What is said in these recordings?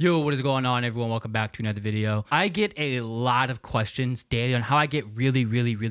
Yo, what is going on, everyone? Welcome back to another video. I get a lot of questions daily on how I get really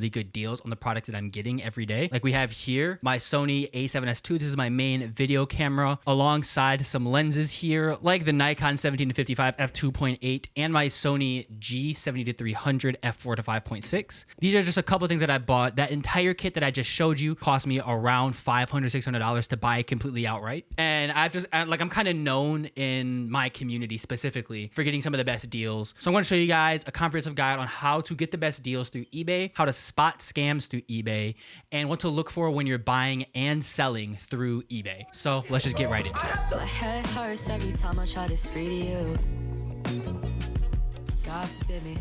good deals on the products that I'm getting every day. Like we have here my Sony a7S II. This is my main video camera, alongside some lenses here like the Nikon 17-55 f2.8 and my Sony G70-300 f4-5.6. These are just a couple of things that I bought. That entire kit that I just showed you cost me around $500-$600 to buy completely outright. And I'm kind of known in my community specifically for getting some of the best deals. So I'm going to show you guys a comprehensive guide on how to get the best deals through eBay, how to spot scams through eBay, and what to look for when you're buying and selling through eBay. So let's just get right into it. My head hurts every time I try to speak to you. God forbid me.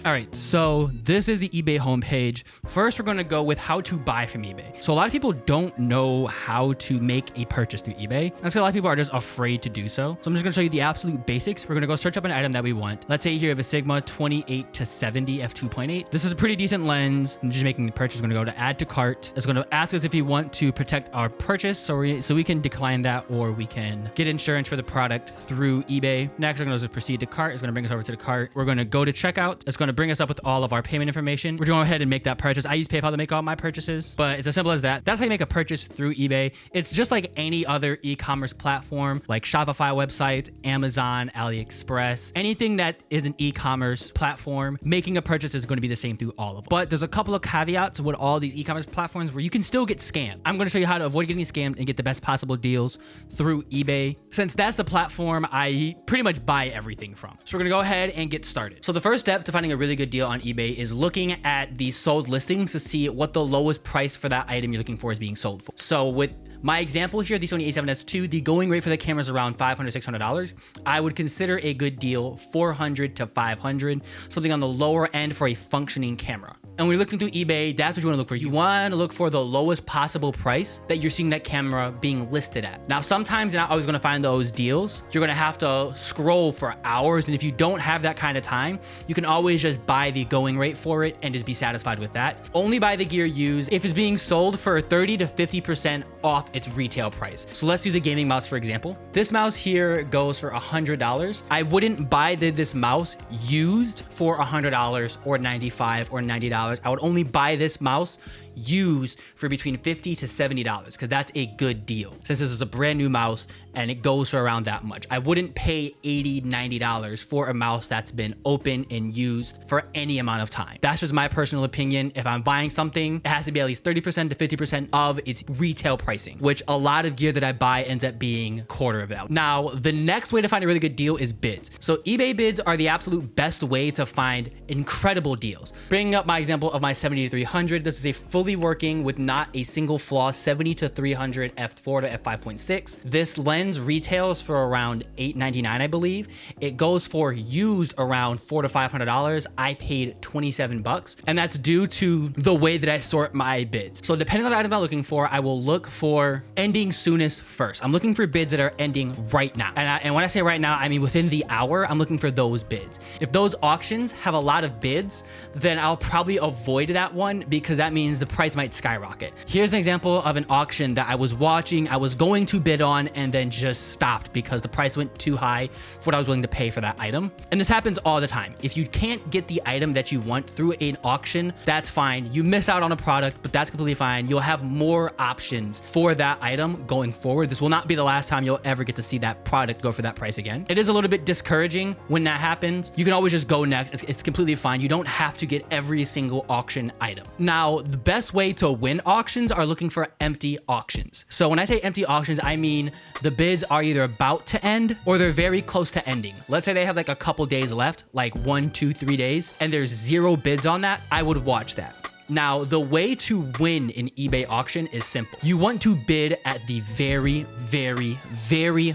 All right, so this is the eBay homepage. First, we're going to go with how to buy from eBay. So a lot of people don't know how to make a purchase through eBay. That's because a lot of people are just afraid to do so. So I'm just going to show you the absolute basics. We're going to go search up an item that we want. Let's say here you have a Sigma 28-70 f2.8. This is a pretty decent lens. I'm just making the purchase. We're going to go to add to cart. It's going to ask us if we want to protect our purchase. So we can decline that, or we can get insurance for the product through eBay. Next, we're going to just proceed to cart. It's going to bring us over to the cart. We're going to go to checkout. It's going to bring us up with all of our payment information. We're going to go ahead and make that purchase. I use PayPal to make all my purchases, but it's as simple as that. That's how you make a purchase through eBay. It's just like any other e-commerce platform, like Shopify websites, Amazon, AliExpress, anything that is an e-commerce platform. Making a purchase is going to be the same through all of them. But there's a couple of caveats with all these e-commerce platforms where you can still get scammed. I'm going to show you how to avoid getting scammed and get the best possible deals through eBay, since that's the platform I pretty much buy everything from. So we're going to go ahead and get started. So the first step to finding a really good deal on eBay is looking at the sold listings to see what the lowest price for that item you're looking for is being sold for. So with my example here, the Sony a7S II, the going rate for the camera is around $500-$600. I would consider a good deal $400 to $500, something on the lower end for a functioning camera. And when you're looking through eBay, that's what you want to look for. You want to look for the lowest possible price that you're seeing that camera being listed at. Now, sometimes you're not always going to find those deals. You're going to have to scroll for hours. And if you don't have that kind of time, you can always just buy the going rate for it and just be satisfied with that. Only buy the gear used if it's being sold for 30 to 50% off its retail price. So let's use a gaming mouse, for example. This mouse here goes for $100. I wouldn't buy this mouse used for $100 or $95 or $90. I would only buy this mouse used for between $50 to $70 because that's a good deal, since this is a brand new mouse and it goes for around that much. I wouldn't pay $80, $90 for a mouse that's been open and used for any amount of time. That's just my personal opinion. If I'm buying something, it has to be at least 30% to 50% of its retail pricing, which a lot of gear that I buy ends up being quarter of that. Now, the next way to find a really good deal is bids. So eBay bids are the absolute best way to find incredible deals. Bringing up my example of my 70-300, this is a fully working with not a single flaw 70-300 f4 to f5.6. This lens retails for around $899, I believe. It goes for used around $400 to $500. I paid $27, and that's due to the way that I sort my bids. So depending on the item I'm looking for, I will look for ending soonest first. I'm looking for bids that are ending right now. And when I say right now, I mean within the hour. I'm looking for those bids. If those auctions have a lot of bids, then I'll probably avoid that one because that means the price might skyrocket. Here's an example of an auction that I was watching. I was going to bid on and then just stopped because the price went too high for what I was willing to pay for that item. And this happens all the time. If you can't get the item that you want through an auction, that's fine. You miss out on a product, but that's completely fine. You'll have more options for that item going forward. This will not be the last time you'll ever get to see that product go for that price again. It is a little bit discouraging when that happens. You can always just go next. It's completely fine. You don't have to get every single auction item. Now, the best way to win auctions are looking for empty auctions. So when I say empty auctions, I mean the bids are either about to end or they're very close to ending. Let's say they have like a couple days left, like 1, 2, 3 days, and there's 0 bids on that. I would watch that. Now, the way to win an eBay auction is simple. You want to bid at the very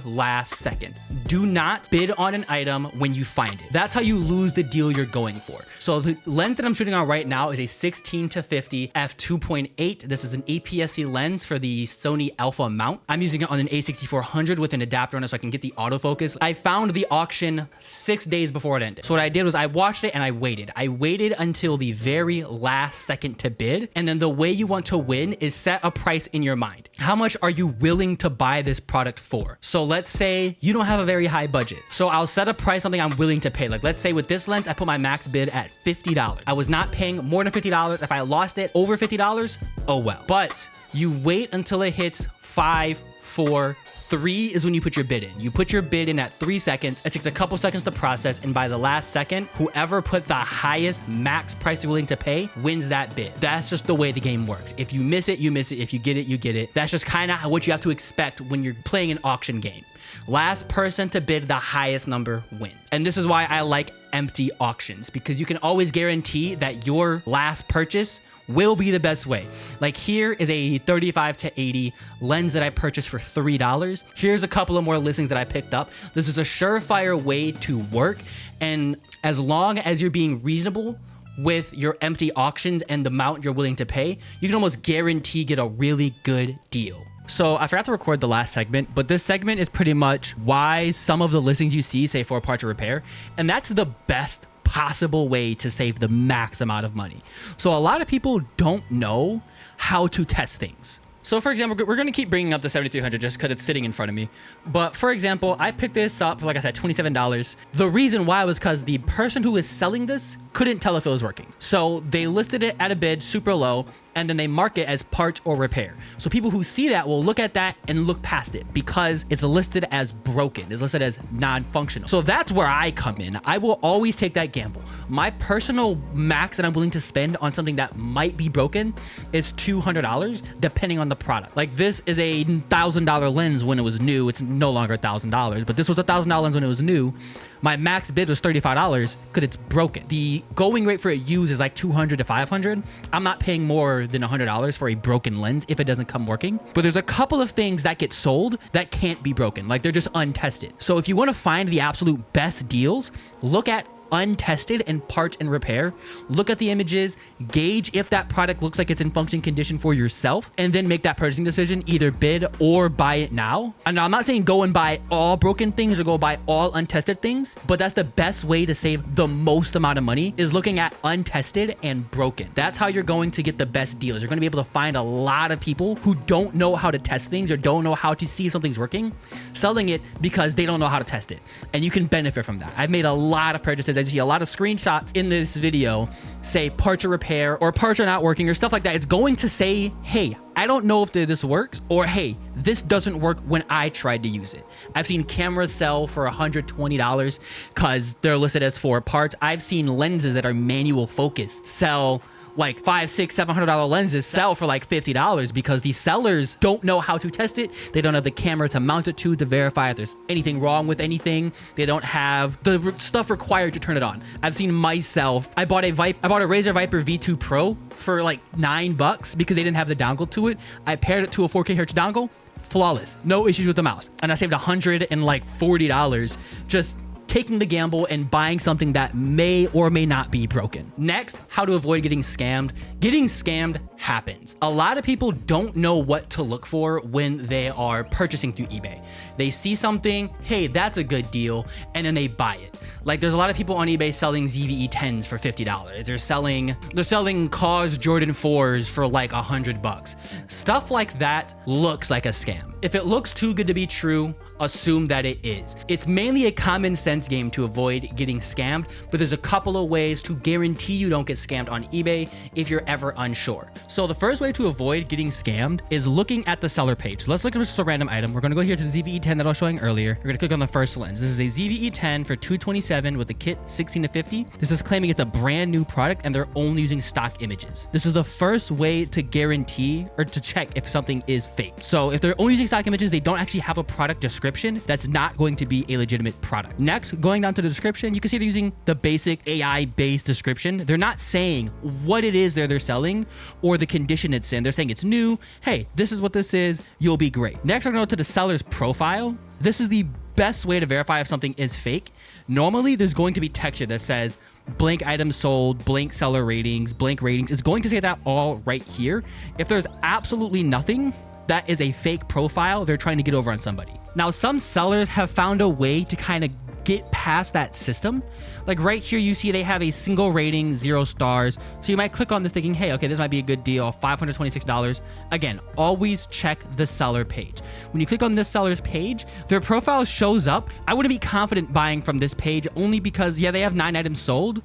last second. Do not bid on an item when you find it. That's how you lose the deal you're going for. So the lens that I'm shooting on right now is a 16-50 f2.8. This is an APS-C lens for the Sony Alpha mount. I'm using it on an a6400 with an adapter on it so I can get the autofocus. I found the auction 6 days before it ended. So what I did was I watched it and I waited. I waited until the very last second second to bid. And then the way you want to win is set a price in your mind. How much are you willing to buy this product for? So let's say you don't have a very high budget. So I'll set a price, something I'm willing to pay. Like let's say with this lens, I put my max bid at $50. I was not paying more than $50. If I lost it over $50, oh well. But you wait until it hits 5, 4, 3 is when you put your bid in. You put your bid in at 3 seconds. It takes a couple seconds to process. And by the last second, whoever put the highest max price they're willing to pay wins that bid. That's just the way the game works. If you miss it, you miss it. If you get it, you get it. That's just kind of what you have to expect when you're playing an auction game. Last person to bid the highest number wins. And this is why I like empty auctions, because you can always guarantee that your last purchase will be the best way. Like here is a 35 to 80 lens that I purchased for $3. Here's a couple of more listings that I picked up. This is a surefire way to work. And as long as you're being reasonable with your empty auctions and the amount you're willing to pay, you can almost guarantee get a really good deal. So I forgot to record the last segment, but this segment is pretty much why some of the listings you see say 4 parts or repair. And that's the best possible way to save the max amount of money. So a lot of people don't know how to test things. So for example, we're going to keep bringing up the 7300 just because it's sitting in front of me. But for example, I picked this up for, like I said, $27. The reason why was because the person who was selling this couldn't tell if it was working. So they listed it at a bid super low, and then they mark it as part or repair. So people who see that will look at that and look past it because it's listed as broken. It's listed as non-functional. So that's where I come in. I will always take that gamble. My personal max that I'm willing to spend on something that might be broken is $200, depending on the product. Like this is a $1,000 lens when it was new. It's no longer $1,000, but this was a $1,000 lens when it was new. My max bid was $35 because it's broken. The going rate for it used is like $200 to $500. I'm not paying more than $100 for a broken lens if it doesn't come working. But there's a couple of things that get sold that can't be broken. Like they're just untested. So if you want to find the absolute best deals, look at Untested and parts and repair. Look at the images, gauge if that product looks like it's in function condition for yourself, and then make that purchasing decision, either bid or buy it now. And I'm not saying go and buy all broken things or go buy all untested things, but that's the best way to save the most amount of money, is looking at untested and broken. That's how you're going to get the best deals. You're going to be able to find a lot of people who don't know how to test things or don't know how to see if something's working, selling it because they don't know how to test it. And you can benefit from that. I've made a lot of purchases. As you see, a lot of screenshots in this video say parts or repair or parts are not working or stuff like that. It's going to say, hey, I don't know if this works, or hey, this doesn't work when I tried to use it. I've seen cameras sell for $120 because they're listed as 4 parts. I've seen lenses that are manual focus sell like $500, $600, $700 lenses sell for like $50 because these sellers don't know how to test it. They don't have the camera to mount it to verify if there's anything wrong with anything. They don't have the stuff required to turn it on. I've seen myself, I bought a Razer Viper V2 Pro for like $9 because they didn't have the dongle to it. I paired it to a 4K Hertz dongle, flawless, no issues with the mouse. And I saved $140 just taking the gamble and buying something that may or may not be broken. Next, how to avoid getting scammed. Getting scammed happens. A lot of people don't know what to look for when they are purchasing through eBay. They see something, hey, that's a good deal, and then they buy it. Like there's a lot of people on eBay selling ZVE 10s for $50. They're selling KAWS Jordan 4s for like $100. Stuff like that looks like a scam. If it looks too good to be true, assume that it is. It's mainly a common sense game to avoid getting scammed, but there's a couple of ways to guarantee you don't get scammed on eBay if you're ever unsure. So the first way to avoid getting scammed is looking at the seller page. So let's look at just a random item. We're gonna go here to the ZVE 10 that I was showing earlier. We're gonna click on the first lens. This is a ZVE 10 for $227 with the kit 16 to 50. This is claiming it's a brand new product and they're only using stock images. This is the first way to guarantee or to check if something is fake. So if they're only using stock images, they don't actually have a product description, that's not going to be a legitimate product. Next, going down to the description, you can see they're using the basic AI-based description. They're not saying what it is they're selling or the condition it's in. They're saying it's new. Hey, this is what this is. You'll be great. Next, we're going to go to the seller's profile. This is the best way to verify if something is fake. Normally, there's going to be texture that says blank items sold, blank seller ratings, blank ratings. It's going to say that all right here. If there's absolutely nothing, that is a fake profile they're trying to get over on somebody. Now, some sellers have found a way to kind of get past that system, like right here, you see they have a single rating, 0 stars. So you might click on this thinking, hey, okay, this might be a good deal, $526. Again, always check the seller page. When you click on this seller's page, their profile shows up. I wouldn't be confident buying from this page only because, yeah, they have 9 items sold,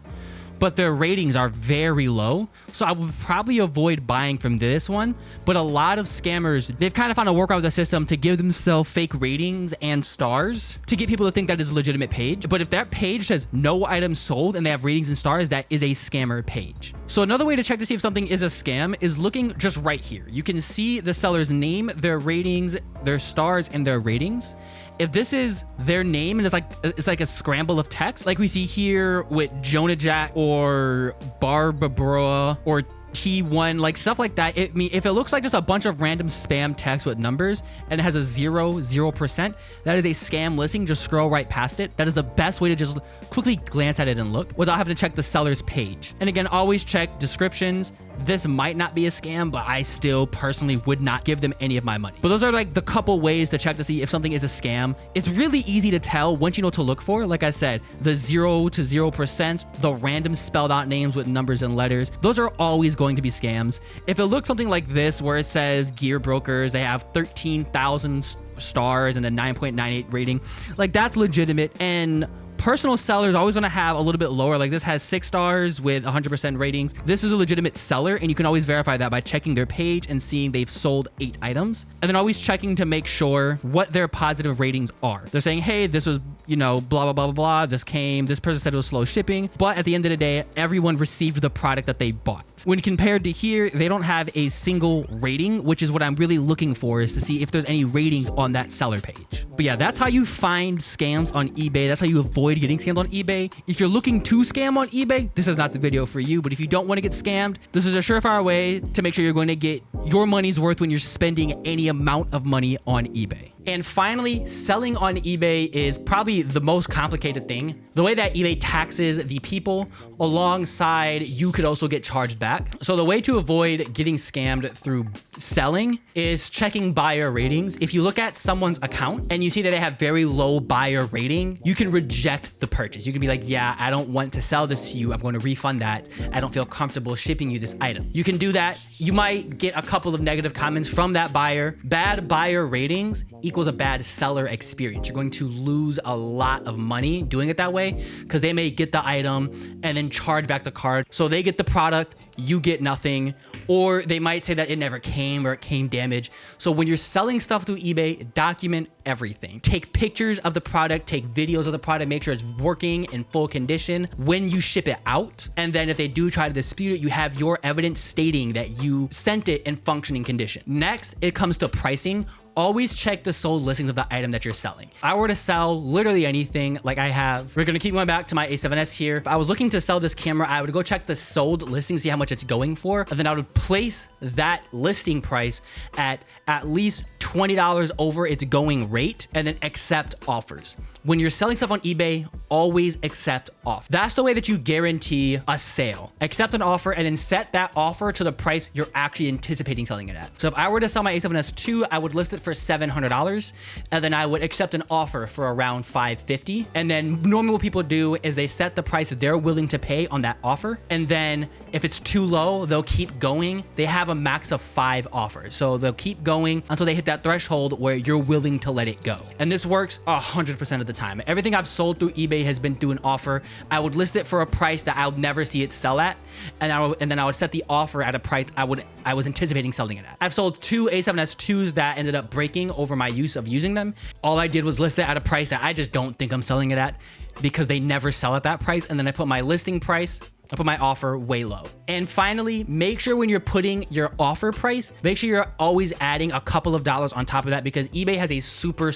but their ratings are very low. So I would probably avoid buying from this one. But a lot of scammers, they've kind of found a workaround with the system to give themselves fake ratings and stars to get people to think that is a legitimate page. But if that page says no items sold and they have ratings and stars, that is a scammer page. So another way to check to see if something is a scam is looking just right here. You can see the seller's name, their ratings, their stars, and their ratings. If this is their name and it's like a scramble of text, like we see here with Jonah Jack or Barbara or T1, like stuff like that. If it looks like just a bunch of random spam text with numbers and it has a 0%, that is a scam listing. Just scroll right past it. That is the best way to just quickly glance at it and look without having to check the seller's page. And again, always check descriptions. This might not be a scam, but I still personally would not give them any of my money. But those are like the couple ways to check to see if something is a scam. It's really easy to tell once you know what to look for. Like I said, the 0 to 0%, the random spelled out names with numbers and letters, those are always going to be scams. If it looks something like this, where it says Gear Brokers, they have 13,000 stars and a 9.98 rating, like that's legitimate. And personal sellers always going to have a little bit lower. Like this has 6 stars with 100% ratings. This is a legitimate seller, and you can always verify that by checking their page and seeing they've sold 8 items. And then always checking to make sure what their positive ratings are. They're saying, hey, this was, you know, blah, blah, blah, blah, blah. This person said it was slow shipping. But at the end of the day, everyone received the product that they bought. When compared to here, they don't have a single rating, which is what I'm really looking for, is to see if there's any ratings on that seller page. But yeah, that's how you find scams on eBay. That's how you avoid getting scammed on eBay. If you're looking to scam on eBay, this is not the video for you. But if you don't want to get scammed, this is a surefire way to make sure you're going to get your money's worth when you're spending any amount of money on eBay. And finally, selling on eBay is probably the most complicated thing. The way that eBay taxes the people alongside you could also get charged back. So the way to avoid getting scammed through selling is checking buyer ratings. If you look at someone's account and you see that they have very low buyer rating, you can reject the purchase. You can be like, yeah, I don't want to sell this to you. I'm going to refund that. I don't feel comfortable shipping you this item. You can do that. You might get a couple of negative comments from that buyer. Bad buyer ratings equals a bad seller experience. You're going to lose a lot of money doing it that way because they may get the item and then charge back the card. So they get the product, you get nothing, or they might say that it never came or it came damaged. So when you're selling stuff through eBay, document everything. Take pictures of the product, take videos of the product, make sure it's working in full condition when you ship it out. And then if they do try to dispute it, you have your evidence stating that you sent it in functioning condition. Next, it comes to pricing. Always check the sold listings of the item that you're selling. If I were to sell literally anything like I have, we're gonna keep going back to my A7S here. If I was looking to sell this camera, I would go check the sold listing, see how much it's going for, and then I would place that listing price at least $20 over its going rate, and then accept offers. When you're selling stuff on eBay, always accept offers. That's the way that you guarantee a sale. Accept an offer and then set that offer to the price you're actually anticipating selling it at. So if I were to sell my A7S II, I would list it for $700, and then I would accept an offer for around $550. And then normally what people do is they set the price that they're willing to pay on that offer, and then if it's too low, they'll keep going. They have a max of 5 offers. So they'll keep going until they hit that threshold where you're willing to let it go. And this works 100% of the time. Everything I've sold through eBay has been through an offer. I would list it for a price that I'll never see it sell at. And then I would set the offer at a price I was anticipating selling it at. I've sold 2 A7S IIs that ended up breaking over my use of using them. All I did was list it at a price that I just don't think I'm selling it at because they never sell at that price. And then I put my listing price, I put my offer way low. And finally, make sure when you're putting your offer price, make sure you're always adding a couple of dollars on top of that, because eBay has a super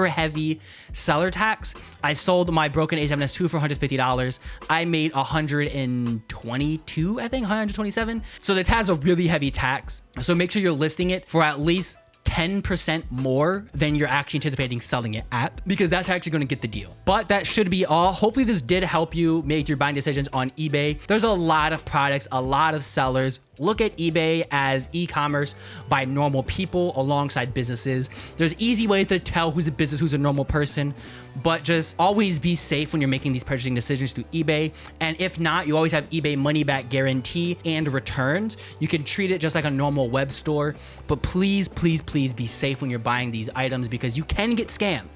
heavy seller tax. I sold my broken A7S II for $150. I made $122, I think, $127. So it has a really heavy tax. So make sure you're listing it for at least 10% more than you're actually anticipating selling it at, because that's actually going to get the deal. But that should be all. Hopefully this did help you make your buying decisions on eBay. There's a lot of products, a lot of sellers. Look at eBay as e-commerce by normal people alongside businesses. There's easy ways to tell who's a business, who's a normal person, but just always be safe when you're making these purchasing decisions through eBay. And if not, you always have eBay money back guarantee and returns. You can treat it just like a normal web store, but please, please, please be safe when you're buying these items because you can get scammed.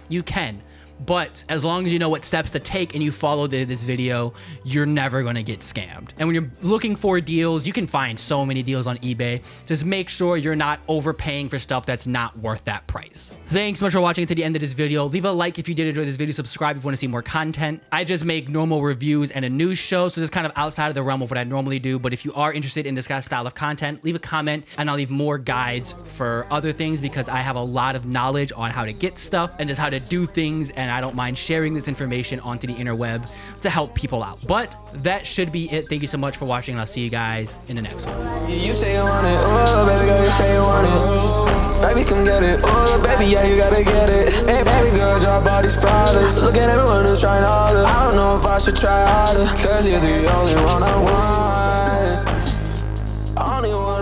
You can. But as long as you know what steps to take and you follow this video, you're never gonna get scammed. And when you're looking for deals, you can find so many deals on eBay. Just make sure you're not overpaying for stuff that's not worth that price. Thanks so much for watching to the end of this video. Leave a like if you did enjoy this video, subscribe if you wanna see more content. I just make normal reviews and a news show, so this is kind of outside of the realm of what I normally do. But if you are interested in this kind of style of content, leave a comment and I'll leave more guides for other things because I have a lot of knowledge on how to get stuff and just how to do things, and I don't mind sharing this information onto the interweb to help people out. But that should be it. Thank you so much for watching, and I'll see you guys in the next one. You say you want it, oh baby girl, you say you want it. Baby, come get it, oh baby, yeah, you gotta get it. Hey baby girl, drop all these products. Look at everyone who's trying harder. I don't know if I should try harder, cause you're the only one I want. I only want